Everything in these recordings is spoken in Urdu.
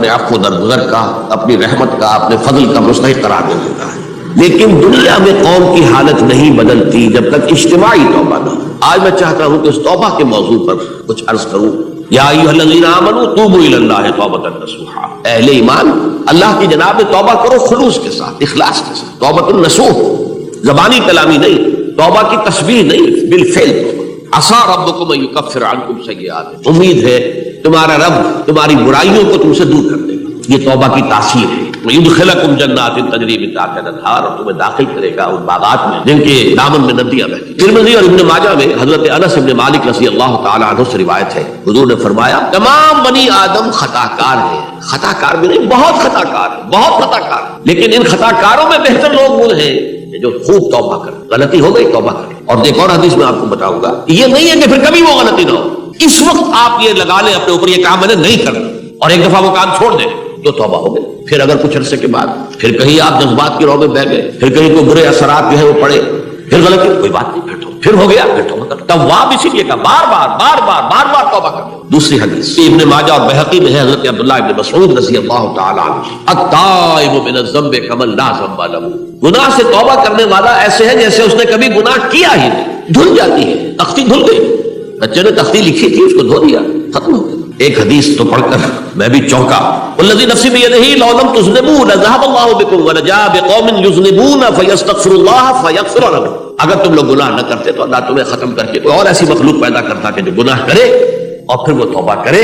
اپنے عفو درگزر کا، اپنی رحمت کا، اپنے فضل کا مستحق قرار دے دیتا ہے۔ لیکن دنیا میں قوم کی حالت نہیں بدلتی جب تک اجتماعی توبہ نہ ہو۔ آج میں چاہتا ہوں کہ اس توبہ کے موضوع پر کچھ عرض کروں۔ یا ایھا الذین آمنوا توبوا الی اللہ توبۃ نصوحا، اہل ایمان اللہ کی جناب میں توبہ کرو خلوص کے ساتھ، اخلاص کے ساتھ۔ توبۃ النصوح، زبانی کلامی نہیں، توبہ کی تسبیح نہیں، بالفعل توبہ۔ عسیٰ ربکم ان یکفر عنکم سیئاتکم، امید ہے تمہارا رب تمہاری برائیوں کو تم سے دور کر دے گا۔ یہ توبہ کی تاثیر ہے۔ وَيُدْخِلَكُمْ جَنَّاتٍ تَجْرِي مِن تَحْتِهَا الْأَنْهَارُ، اور تمہیں داخل کرے گا ان باغات میں جن کے دامن میں ندیاں بہتی۔ ترمذی اور ابن ماجہ میں حضرت انس بن مالک رضی اللہ تعالی عنہ سے روایت ہے، حضور نے فرمایا تمام بنی آدم خطا کار ہیں، خطا کار بھی نہیں، بہت خطا کار ہیں، بہت خطا کار، لیکن ان خطا کاروں میں بہتر لوگ وہ ہیں جو خوب توبہ کریں۔ غلطی ہو گئی توبہ کریں۔ اور ایک اور حدیث میں آپ کو بتاؤں گا، یہ نہیں ہے کہ پھر کبھی وہ غلطی نہ ہو، اس وقت آپ یہ لگا لیں اپنے اوپر یہ کام میں نے نہیں کرنا، اور ایک دفعہ وہ کام چھوڑ دیں تو توبہ ہو گئی۔ پھر اگر کچھ عرصے کے بعد پھر کہیں آپ جذبات کی رو میں بہ گئے، پھر کہیں کوئی برے اثرات جو ہے وہ پڑے، پھر غلطی کوئی بات نہیں، پھر ہو گیا، پھر توبہ کر۔ تواب اسی لیے کا بار بار توبہ کر۔ دوسری حدیث ابن ماجہ اور بہقی میں ہے، حضرت عبداللہ ابن مسعود رضی اللہ تعالی عنہ، التائب من الذنب کمن لا ذنب له، گناہ سے توبہ کرنے والا ایسے ہے جیسے اس نے کبھی گناہ کیا ہی نہیں۔ دھل جاتی ہے، تختی دھل گئی، بچے نے تختی لکھی تھی اس کو دھو دیا، ختم ہو گیا۔ ایک حدیث تو پڑھ کر میں بھی چونکا، والذی نفسی بیدہ لو لم تذنبوا لذهب اللہ بکم ولجاء بقوم یذنبون فیستغفر اللہ فیغفر لهم، اگر تم لوگ گناہ نہ کرتے تو اللہ تمہیں ختم کر کے کوئی اور ایسی مخلوق پیدا کرتا کہ جو گناہ کرے اور پھر وہ توبہ کرے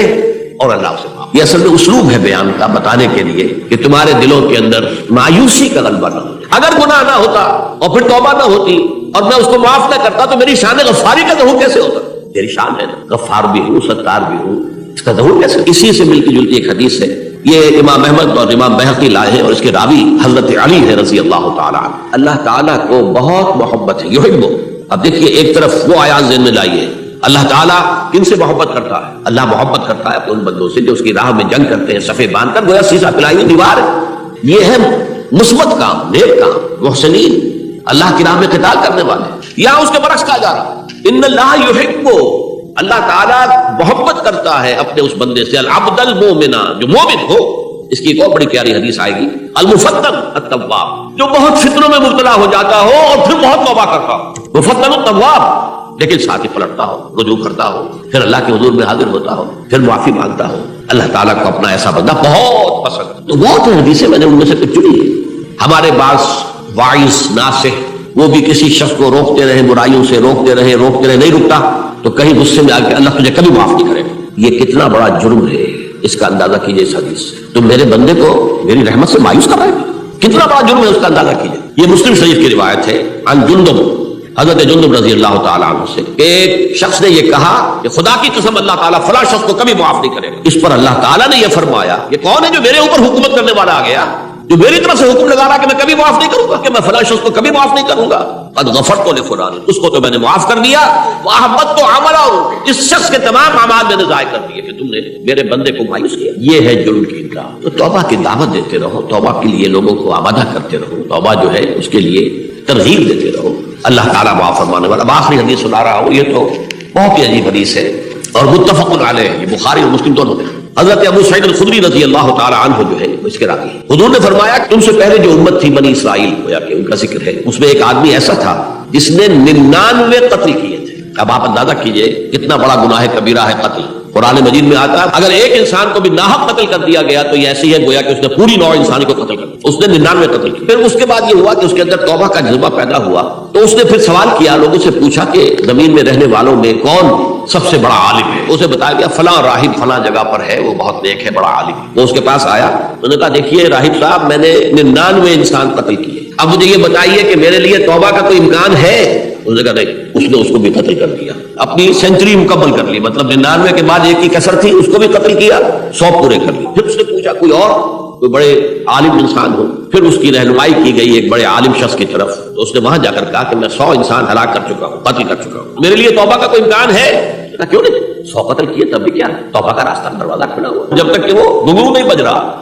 اور اللہ سے معاف۔ یہ اصل میں اسلوب ہے بیان کا، بتانے کے لیے کہ تمہارے دلوں کے اندر مایوسی کا غلبہ نہ ہو۔ اگر گناہ نہ ہوتا اور پھر توبہ نہ ہوتی اور میں اس کو معاف نہ کرتا تو میری شان غفاری کا ظہور کیسے ہوتا؟ میری شان ہے نا، غفار بھی ہوں، ستار بھی ہوں، اس کا ظہور کیسے؟ اسی سے ملتی جلتی ایک حدیث ہے، یہ امام احمد اور امام بہقی لائے ہیں، اور اس کے راوی حضرت علی ہے رضی اللہ تعالی عنہ۔ اللہ تعالیٰ کو بہت محبت ہے، یحبو۔ اب دیکھیے ایک طرف وہ آیات ذہن میں لائیے، اللہ تعالیٰ کن سے محبت کرتا ہے؟ اللہ محبت کرتا ہے اپنے ان بندوں سے جو اس کی راہ میں جنگ کرتے ہیں، صفے باندھ کر گویا سیسا پلائی ہوئی دیوار ہے۔ یہ ہے مثبت کام، نیک کام، محسنین، اللہ کی راہ میں قتال کرنے والے۔ یہاں اس کے برعکس کہا جا رہا ہے ان اللہ یحبو، اللہ تعالیٰ محبت کرتا ہے اپنے اس بندے سے، العبد المومن، جو مومن ہو۔ اس کی ایک اور بڑی پیاری حدیث آئے گی، المفتن التواب، جو بہت فتنوں میں مبتلا ہو جاتا ہو اور پھر بہت توبہ کرتا ہو، مفتن التواب، لیکن ساتھ ہی پلٹتا ہو، رجوع کرتا ہو، پھر اللہ کے حضور میں حاضر ہوتا ہو، پھر معافی مانگتا ہو۔ اللہ تعالیٰ کو اپنا ایسا بندہ بہت پسند ہے۔ تو بہت حدیثیں میں نے ان میں سے کچھ چنی ہے۔ ہمارے بعض واعظ ناصح وہ بھی کسی شخص کو روکتے رہے، برائیوں سے روکتے رہے، نہیں رکتا تو کہیں غصے میں آ کے اللہ تجھے کبھی معاف نہیں کرے گا۔ یہ کتنا بڑا جرم ہے، اس کا اندازہ کیجئے اس حدیث سے۔ تم میرے بندے کو میری رحمت سے مایوس کر رہے ہیں، کتنا بڑا جرم ہے، اس کا اندازہ کیجئے۔ یہ مسلم شریف کی روایت ہے، عن جندب، حضرت جندب رضی اللہ تعالیٰ عنہ سے، ایک شخص نے یہ کہا کہ خدا کی قسم اللہ تعالیٰ فلاں شخص کو کبھی معاف نہیں کرے گا۔ اس پر اللہ تعالیٰ نے یہ فرمایا، یہ کون ہے جو میرے اوپر حکومت کرنے والا آ گیا، جو میری طرف سے حکم لگا رہا کہ میں کبھی معاف نہیں کروں گا، کہ میں فلاں شخص کو کبھی معاف نہیں کروں گا۔ قد غفرت لفلان، اس کو تو میں نے معاف کر دیا، واحبطت عملہ، اس شخص کے تمام اعمال میں نے ضائع کر دیے کہ تم نے میرے بندے کو مایوس کیا۔ یہ ہے جرم کی انتہا۔ تو توبہ کی دعوت دیتے رہو، توبہ کے لیے لوگوں کو آمادہ کرتے رہو، توبہ جو ہے اس کے لیے ترغیب دیتے رہو، اللہ تعالیٰ معاف فرمانے والا۔ اب آخری حدیث سنا رہا ہوں، یہ تو بہت ہی عجیب حدیث ہے اور متفق علیہ، یہ بخاری اور مسلم دونوں میں۔ حضرت ابو سعید الخدری رضی اللہ تعالی عنہ جو ہے وہ اس کے راوی ہیں، حضور نے فرمایا کہ تم سے پہلے جو امت تھی بنی اسرائیل، گویا کہ ان کا ذکر ہے، اس میں ایک آدمی ایسا تھا جس نے 99 قتل کیے تھے۔ اب آپ اندازہ کیجئے کتنا بڑا گناہ کبیرہ ہے قتل۔ قرآن مجید میں آتا ہے اگر ایک انسان کو بھی ناحق قتل کر دیا گیا تو یہ ایسی ہے گویا کہ اس نے پوری نوع انسانی کو قتل کر دیا۔ اس نے 99 قتل کیے۔ پھر اس کے بعد یہ ہوا کہ اس کے اندر توبہ کا جذبہ پیدا ہوا، تو اس نے پھر سوال کیا، لوگوں سے پوچھا کہ زمین میں رہنے والوں میں کون سب سے بڑا عالم ہے؟ اسے بتایا گیا فلاں راہب فلاں جگہ پر ہے، وہ بہت نیک ہے، بڑا عالم ہے۔ وہ اس کے پاس آیا، انہوں نے کہا دیکھیے راہب صاحب، میں نے 99 انسان قتل کیے، اب مجھے یہ بتائیے کہ میرے لیے توبہ کا کوئی امکان ہے؟ اس نے کہا نہیں۔ اس نے اس کو بھی قتل کر دیا، اپنی سینچری مکمل کر لی، مطلب 99 کے بعد ایک کی کسر تھی، اس کو بھی قتل کیا، 100 پورے کر لی۔ پھر اس نے پوچھا کوئی اور، کوئی بڑے عالم انسان ہو؟ پھر اس کی رہنمائی کی گئی ایک بڑے عالم شخص کی طرف، تو اس نے وہاں جا کر کہا کہ میں 100 انسان ہلاک کر چکا ہوں، قتل کر چکا ہوں، میرے لیے توبہ کا کوئی امکان ہے؟ کیوں نہیں، 100 قتل کیے تب بھی کیا، توبہ کا راستہ دروازہ کھلا ہوا، جب تک کہ وہ گھنگرو نہیں بج رہا،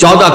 14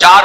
4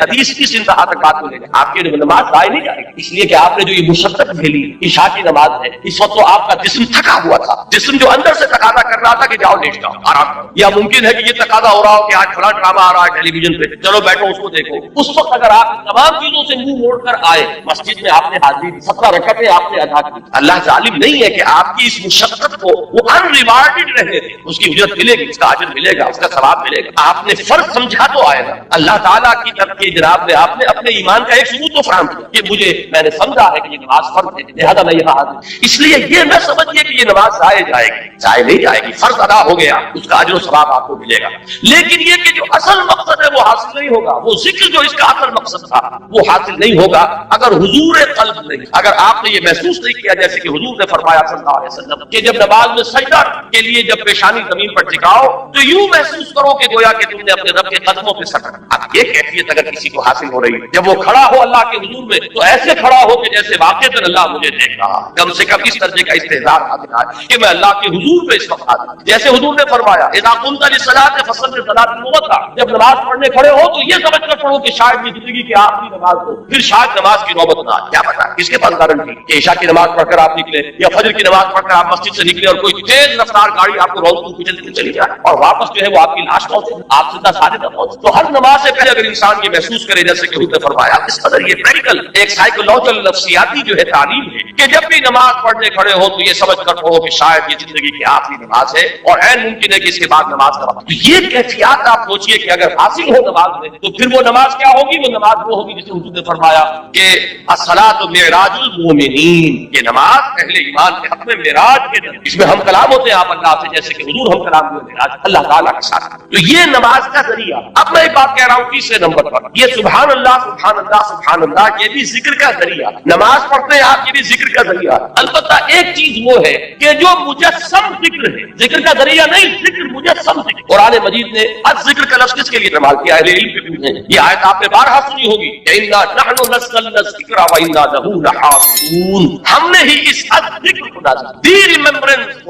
حدیث کی انتہا تک بات کو لے جائے. آپ کی نماز ضائع نہیں جائے گی، اس لیے کہ آپ نے جو یہ مشقت جھیلی عشاء کی نماز ہے، اس وقت تو آپ کا جسم تھکا ہوا تھا، جسم جو اندر سے تقاضا کر رہا تھا کہ جاؤ لیٹ جاؤ آرام کرو. یا ممکن ہے کہ یہ تقاضا ہو رہا ہو کہ آج فلاں ڈرامہ آ رہا ہے ٹیلی ویژن پہ، چلو بیٹھو اس کو دیکھو. اس وقت اگر آپ تمام چیزوں سے منہ موڑ کر آئے، مسجد میں آپ نے حاضری دی، 17 رکعتیں آپ نے ادا کی. اللہ ظالم نہیں ہے کہ آپ کی اس مشقت کو وہ ان ریوارڈڈ رہنے دے. اس کی اجرت ملے گی، اس کا اجر ملے گا، اس کا ثواب ملے گا. آپ نے فرض سمجھا تو آئے نا. اللہ تعالیٰ کی طرف کے جناب میں آپ نے اپنے ایمان کا ایک ثبوت تو فراہم کیا کہ میں نے سمجھا ہے کہ یہ نماز فرض ہے، لہذا میں یہاں حاضر. اس لیے یہ نہ سمجھیے کہ یہ نماز ضائع جائے گی، ضائع نہیں جائے گی. فرض ادا ہو گیا، اس کا اجر و ثواب آپ کو ملے گا. لیکن یہ کہ جو اصل مقصد ہے وہ حاصل نہیں ہوگا. وہ ذکر جو اس کا اصل مقصد تھا وہ حاصل نہیں ہوگا اگر حضور قلب نہیں، اگر آپ نے یہ محسوس نہیں کیا جیسے کہ حضور نے فرمایا صلی اللہ علیہ وسلم کہ جب نماز میں سجدہ کے لیے جب پیشانی زمین پر ٹکاؤ تو یوں محسوس کرو کہ گویا کہ تم نے اپنے رب کے قدموں پہ سٹا. اب یہ کیفیت اگر کسی کو حاصل ہو رہی ہے جب وہ کھڑا ہو اللہ کے حضور میں تو ایسے کھڑا ہو کہ جیسے واقعتاً اللہ مجھے دیکھ رہا. کم سے کم اس درجے کا استحضار حاصل ہے کہ میں اللہ کے حضور پہ اس وقت حاضر. جیسے حضور نے فرمایا اذا قمت للصلاۃ فصل صلاۃ الموتى، جب نماز پڑھنے کھڑے ہو تو یہ سمجھ کر پڑھو کہ شاید یہ زندگی کی آخری نماز ہو، پھر شاید نماز کی نوبت نہ آئے. کیا پتا کس کے پاس گارنٹی کہ عشاء کی نماز پڑھ کر آپ نکلے یا فجر کی نماز پڑھ کر آپ مسجد سے نکلے اور کوئی تیز رفتار گاڑی آپ کو روڈ پر کچل کے چلی جائے اور واپس جو ہے وہ آپ کی لاش پہنچے، آپ سیدھا سارے نہ پہنچے. تو ہر نماز سے پہلے اگر انسان یہ محسوس کرے جیسے کہ حضور نے فرمایا، اس قدر یہ پریکٹیکل ایک سائیکولوجیکل نفسیاتی جو ہے تعلیم ہے کہ جب بھی نماز پڑھنے کھڑے ہو تو یہ سمجھ کر پڑھو کہ شاید یہ زندگی کی آخری نماز ہے اور عین ممکن ہے کہ اس کے بعد نماز کا وقت. یہ کیفیات آپ سوچئے کہ اگر حاصل ہو نماز میں تو پھر وہ نماز کیا ہوگی؟ وہ نماز وہ ہوگی جسے حضور نے فرمایا کہ الصلاۃ معراج المومنین، یہ نماز اہل ایمان کے حق میں معراج کے دن، اس میں ہم کلام ہوتے ہیں آپ اللہ سے جیسے کہ حضور ہم کلام ہوئے معراج اللہ تعالیٰ کے ساتھ. تو یہ نماز کا ذریعہ. اب میں ایک بات کہہ رہا ہوں تیسرے نمبر پر، یہ سبحان اللہ سبحان اللہ سبحان اللہ یہ بھی ذکر کا ذریعہ. نماز پڑھتے ہیں آپ، یہ بھی ذکر کا ذریعہ. البتہ ایک چیز وہ ہے کہ جو مجسم ذکر ہے، ذکر کا ذریعہ نہیں، ذکر مجسم ذکر. قرآن مجید نے الذکر کا لفظ کس کے لیے استعمال کیا ہے؟ علم کے لیے. یہ آیت آپ نے بارہا سنی ہوگی، اِنَّا نَحْنُ نَزَّلْنَا الذِّکْرَ وَإِنَّا لَهُ لَحَافِظُونَ. ہم نے ہی اس الذکر کو نازل دی. ریممبرنس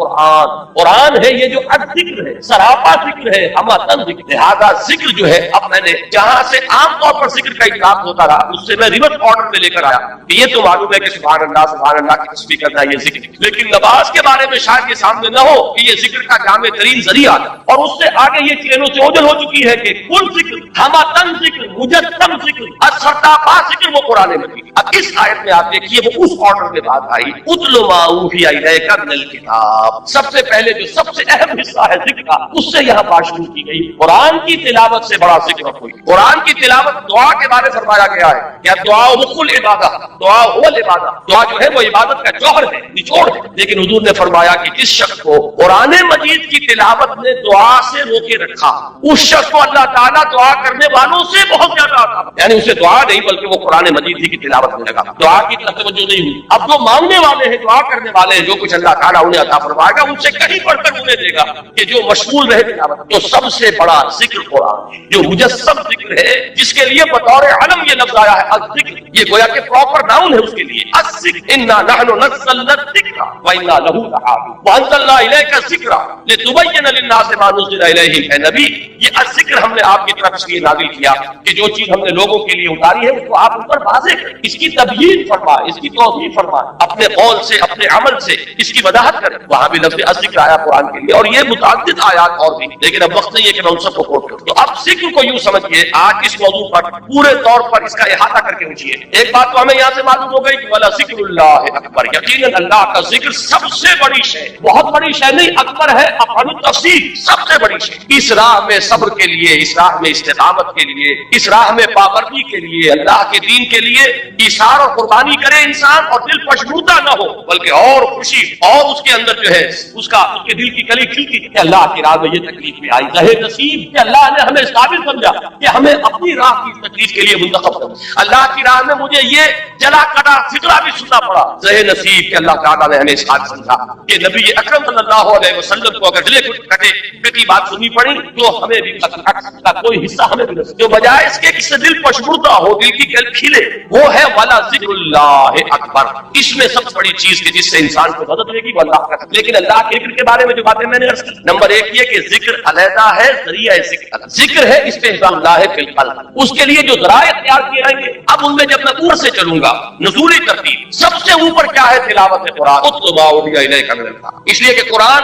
قرآن ہے، یہ جو الذکر ہے سراپا ذکر ہے، ہماتن ذکر. لہذا ذکر جو ہے اب میں نے جہاں سے عام طور پر ذکر کا اطلاق ہوتا رہا اس سے میں ریورس آرڈر میں لے کر آیا کہ یہ تو معلوم ہے کہ سبحان اللہ کی تسبیح کرنا یہ ذکر، لیکن نماز کے بارے میں شاید یہ سامنے نہ ہو کہ یہ ذکر کا جامع ترین ذریعہ اور اس سے آگے یہ چینوں سے اوجل ہو چکی ہے کہ کل ذکر، ہماتن ذکر، مجسم ذکر، سرتاپا ذکر وہ قرآن مجید. اب اس آیت میں آپ دیکھیے وہ اس آرڈر کے بعد آئی اتل ما اوحی الیک من الکتاب. سب سے پہلے جو سب سے اہم حصہ ہے ذکر کا اس سے یہاں بات شروع کی گئی. قرآن کی تلاوت سے بڑا ذکر کوئی. قرآن کی تلاوت دعا کے بارے میں فرمایا گیا ہے کہ دعا رخ العبادہ، دعا هو العبادہ. دعا جو ہے وہ عبادت کا جوہر ہے، نچوڑ ہے. لیکن حضور نے فرمایا کہ جس شخص کو قرآن مجید کی تلاوت نے دعا سے روکے رکھا اس شخص کو اللہ تعالیٰ دعا کرنے والوں سے بہت زیادہ عطا، یعنی اسے دعا نہیں بلکہ وہ قرآن مجید ہی کی تلاوت میں لگا، دعا کی طرف توجہ نہیں ہوئی. اب جو مانگنے والے ہیں، دعا کرنے والے ہیں، جو کچھ اللہ تعالیٰ انہیں عطا فرمائے گا ان سے کہیں بڑھ کر انہیں دے گا کہ جو مشغول رہے تلاوت. تو سب سے بڑا ذکر قرآن جو مجسم ذکر ہے، جس کے لیے بطور علم یہ لفظ آیا ہے الذکر، یہ گویا کہ پراپر ناؤن ہے اس کے لیے. الذکر انا نحن نزلنا الذکر وانا له لحافظون وانزلنا الیک الذکر لتبین للناس ما نزل الیہم. اے نبی، یہ الذکر ہم نے آپ کی طرف اس لیے نازل کیا کہ جو چیز ہم نے لوگوں کے لیے اتاری ہے اس کو آپ اوپر واضح کریں، اس کی تبیین فرمائے، اس کی توضیح فرمائے، اپنے قول سے اپنے عمل سے اس کی وضاحت کریں. وہاں بھی لفظ الذکر آیا قرآن کے لیے اور یہ متعدد آیات اور بھی، لیکن اب وقت نہیں ہے کہ میں ان سب کو کوٹ کروں. تو اب ذکر کو یوں سمجھیے، آج اس موضوع پر پورے طور پر اس کا احاطہ کر کے پوچھیے. ایک بات تو ہمیں یہاں سے معلوم ہو گئی کہ ولا ذکر اللہ اکبر، یقیناً اللہ کا ذکر سب سے بڑی شے، بہت بڑی شے نہیں، اکبر ہے افعال التفصیل، سب سے بڑی شے. اس راہ میں صبر کے لیے، اس راہ میں استقامت کے لیے، اس راہ میں پابندی کے لیے، اللہ کے دین کے لیے ایثار اور قربانی کرے انسان اور دل پشمردہ نہ ہو بلکہ اور خوشی اور اس کے اندر جو ہے اس کے دل کی کلی کھلتی کہ اللہ کی راہ میں یہ تکلیف بھی آئی. رہے نصیب کہ اللہ نے ہمیں قابل سمجھا کہ ہمیں اپنی راہ کی تکلیف کے لیے منتخب کرو. اللہ کی راہ میں مجھے یہ جلا کٹا فکرہ بھی سننا پڑا. رہے نصیب کہ اللہ تعالیٰ نے ہمیں اس قابل سمجھا کہ نبی اکرم صلی اللہ علیہ وسلم کو اگر جلے کٹے پٹی بات سنی پڑی تو ہمیں بھی کا کوئی حصہ ہمیں بھی نصیب. جو بجائے اس کے کس سے دل پشمردہ ہو، دل کی کل کھلے، وہ ہے والا ذکر اللہ اکبر. اس میں سب سے بڑی چیز کہ جس سے انسان کو مدد ملے گی وہ اللہ کا. لیکن اللہ کے ذکر کے بارے میں جو باتیں میں نے عرض کی، نمبر ایک یہ کہ ذکر علیحدہ ہے، ذریعہ ذکر ذکر ہے استحضاء اللہ فی القلب، اس کے لیے جو ذرائع اختیار کیے جائیں گے، اب ان میں جب میں اوپر سے چلوں گا، نزولی ترتیب سب سے اوپر کیا ہے؟ تلاوت قرآن، اتل ما اوحی الیک من الکتاب، اس لیے کہ قرآن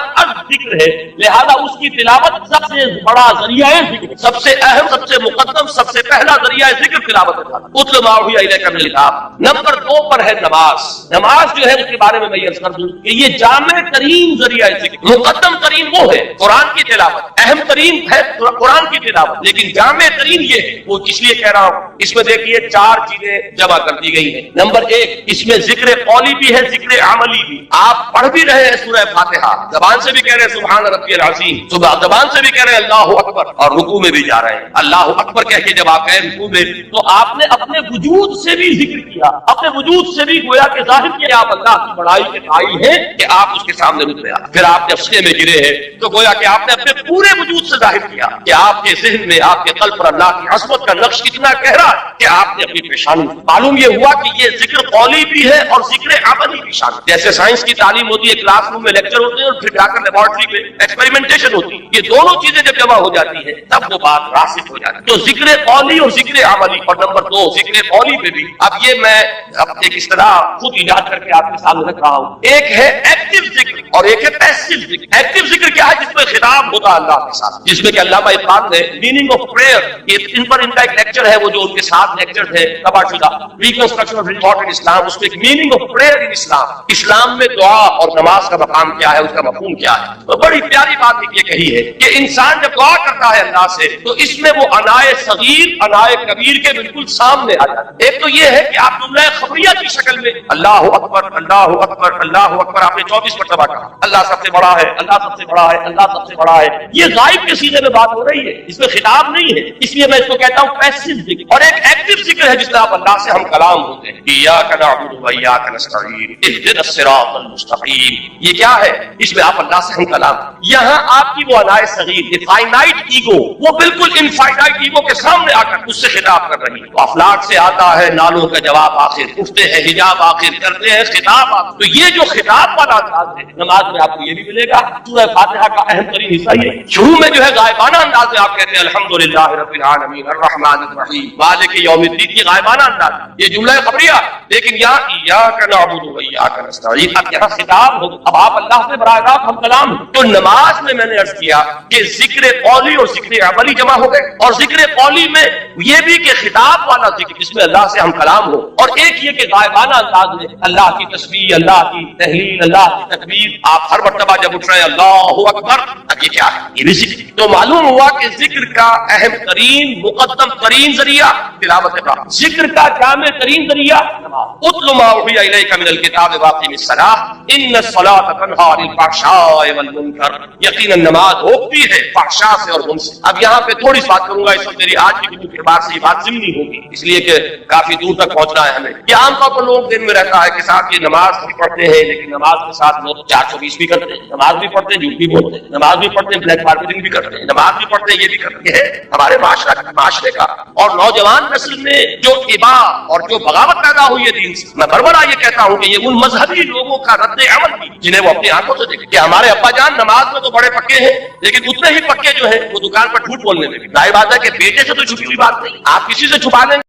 ذکر ہے، لہذا اس کی تلاوت سب سے بڑا ذریعہ ہے ذکر، سب سے اہم، سب سے مقدم، سب سے پہلا ذریعہ ہے ذکر تلاوت قرآن، اتل ما اوحی الیک من الکتاب۔ نمبر 2 پر ہے نماز۔ نماز جو ہے اس کے بارے میں عرض کر دوں کہ یہ جامع ترین ذریعہ ہے ذکر، مقدم ترین وہ ہے قرآن کی تلاوت، اہم ترین ہے قرآن کی تلاوت، لیکن جامع ترین یہ ہے، وہ اس لیے کہہ رہا ہوں اس میں دیکھیے 4 چیزیں جمع کر دی گئی ہیں۔ نمبر 1، اس میں ذکر قولی بھی ہے، ذکر عملی بھی۔ آپ پڑھ بھی رہے ہیں سورہ فاتحہ، زبان سے بھی کہہ رہے ہیں سبحان ربی العظیم، زبان سے بھی کہہ رہے ہیں اللہ اکبر، اور رکوع میں بھی جا رہے ہیں اللہ اکبر کہہ کے جب آپ گئے رکوع میں، تو آپ نے اپنے وجود سے بھی ذکر کیا، اپنے وجود سے بھی گویا کہ ظاہر کیا آپ اللہ کی بڑائی کے قائل ہیں کہ آپ اس کے سامنے رک گئے۔ پھر آپ جب سجدے میں گرے ہیں تو گویا کہ آپ نے اپنے پورے وجود سے ظاہر کیا کہ آپ کے ذہن میں، آپ کے قلب پر اللہ کی عظمت کا نقش اتنا گہرا ہے کہ آپ نے اپنی پیشانی، معلوم یہ ہوا کہ یہ ذکر قولی بھی ہے اور ذکر عملی بھی شامل۔ جیسے سائنس کی تعلیم ہوتی ہے، کلاس روم میں لیکچر ہوتے ہیں اور پھر جا کر لیبارٹری میں ایکسپیریمنٹیشن ہوتی ہے، یہ دونوں چیزیں جب جمع ہو جاتی ہے تب وہ بات راسخ ہو جاتی ہے۔ تو ذکر قولی اور ذکر عملی، اور نمبر 2 ذکر قولی پہ بھی، اب یہ میں ایک اصطلاح خود ایجاد کر کے آپ کے سامنے رکھ رہا ہوں، ایک ہے ایکٹیو ذکر اور ایک ہے پیسو ذکر۔ ایکٹیو ذکر کیا ہے؟ جس میں خطاب ہوتا ہے اللہ کے ساتھ، جس میں کہ علامہ اقبال نے میننگ آف پریئر، ان پر ان کا ایک لیکچر ہے، وہ جو ان کے ساتھ لیکچر ہے تباہ شدہ ریکنسٹرکشن آف ریپورٹ ان اسلام، اس میں ایک میننگ آف پریئر ان اسلام، اسلام میں دعا اور نماز کا مقام کیا ہے، اس کا مفہوم کیا ہے۔ تو بڑی پیاری بات یہ کہی ہے کہ انسان جب دعا کرتا ہے اللہ سے تو اس میں وہ انائے صغیر انائے کبیر کے بالکل سامنے آ جاتا ہے۔ ایک تو یہ ہے کہ آپ جملہ خبریہ کی شکل میں اللہ اکبر اللہ اکبر اللہ اکبر آپ نے 24 مرتبہ کہا، اللہ سب سے بڑا ہے، اللہ سب سے بڑا ہے، اللہ سب سے بڑا ہے، یہ غائب کے سیدھے میں بات ہو رہی ہے، اس میں خطاب نہیں ہے، اس لیے میں اس کو کہتا ہوں پیسو ذکر۔ اور ایک ایکٹیو ذکر ہے جس میں آپ اللہ سے ہم کلام ہوتے ہیں، ایاک نعبد و ایاک نستعین اہدنا الصراط المستقیم، یہ کیا ہے؟ اس میں آپ اللہ سے ہم کلام، یہاں آپ کی وہ انائے صغیر فائنائٹ ایگو، وہ بالکل انفائنائٹ ایگو کے سامنے آ کر اس سے خطاب کر رہی ہے۔ افلاک سے آتا ہے نالوں کا جواب آخر، اٹھتے ہیں حجاب آخر، کرتے ہیں خطاب آخر۔ تو یہ جو خطاب والا انداز ہے نماز میں آپ کو یہ بھی ملے گا، سورہ فاتحہ کا اہم ترین حصہ یہ شروع میں جو ہے غائبانہ انداز میں آپ کہتے ہیں الحمدللہ رب العالمین الرحمن الرحیم مالک یوم الدین، یہ غائبانہ انداز، یہ جملہ خبریہ، لیکن یہاں ایاک نعبد و ایاک نستعین، اب یہاں خطاب ہو، اب آپ اللہ سے براہ راست ہم کلام۔ تو نماز میں نے عرض کیا کہ ذکر قولی اور ذکر عملی جمع ہو گئے، اور ذکر قولی میں یہ بھی کہ خطاب والا ذکر جس میں اللہ سے ہم کلام ہو، اور ایک یہ کہ غائبانہ انداز میں اللہ کی تسبیح، اللہ کی تحلیل، اللہ کی تکبیر، آپ ہر مرتبہ جب اٹھ رہے ہیں اللہ اکبر، اب یہ کیا ہے؟ یہ بھی ذکر۔ تو معلوم ہوا کہ ذکر کا اہم ترین مقدم ترین ذریعہ تلاوت قرآن، ذکر کا جامع ترین ذریعہ نماز۔ اتل ما اوحی الیک من الکتاب واقم الصلاۃ ان الصلاۃ تنہی عن الفحشاء والمنکر، یقینا نماز روکتی ہے فحشاء سے اور منکر سے۔ اب یہاں پہ تھوڑی بات کروں گا، اس وقت میری آج کی گفتگو کے بعد سے یہ بات ضمنی ہوگی، اس لیے کہ کافی دور تک پہنچنا ہے ہمیں۔ کہ عام طور پر لوگ دن میں رہتا ہے کہ صاحب یہ نماز بھی پڑھتے ہیں، لیکن نماز کے ساتھ لوگ 420 بھی کرتے ہیں، نماز بھی پڑھتے ہیں جھوٹ بھی بولتے ہیں، نماز بھی پڑھتے ہیں بلیک مارکیٹنگ بھی کرتے ہیں، نماز بھی پڑھتے ہیں یہ بھی کرتے ہیں۔ ہمارے معاشرے کا اور نوجوان نسل میں جو ابا اور جو بغاوت پیدا ہوئی ہے دین سے، میں بربرا یہ کہتا ہوں کہ یہ ان مذہبی لوگوں کا رد عمل بھی جنہیں وہ اپنی آنکھوں سے دیکھیں کہ ہمارے ابا جان نماز میں تو بڑے پکے ہیں، لیکن اتنے ہی پکے جو ہیں وہ دکان پر جھوٹ بولنے میں بھی۔ ظاہر بات ہے کہ بیٹے سے تو چھپی ہوئی بات نہیں، آپ کسی سے چھپا لیں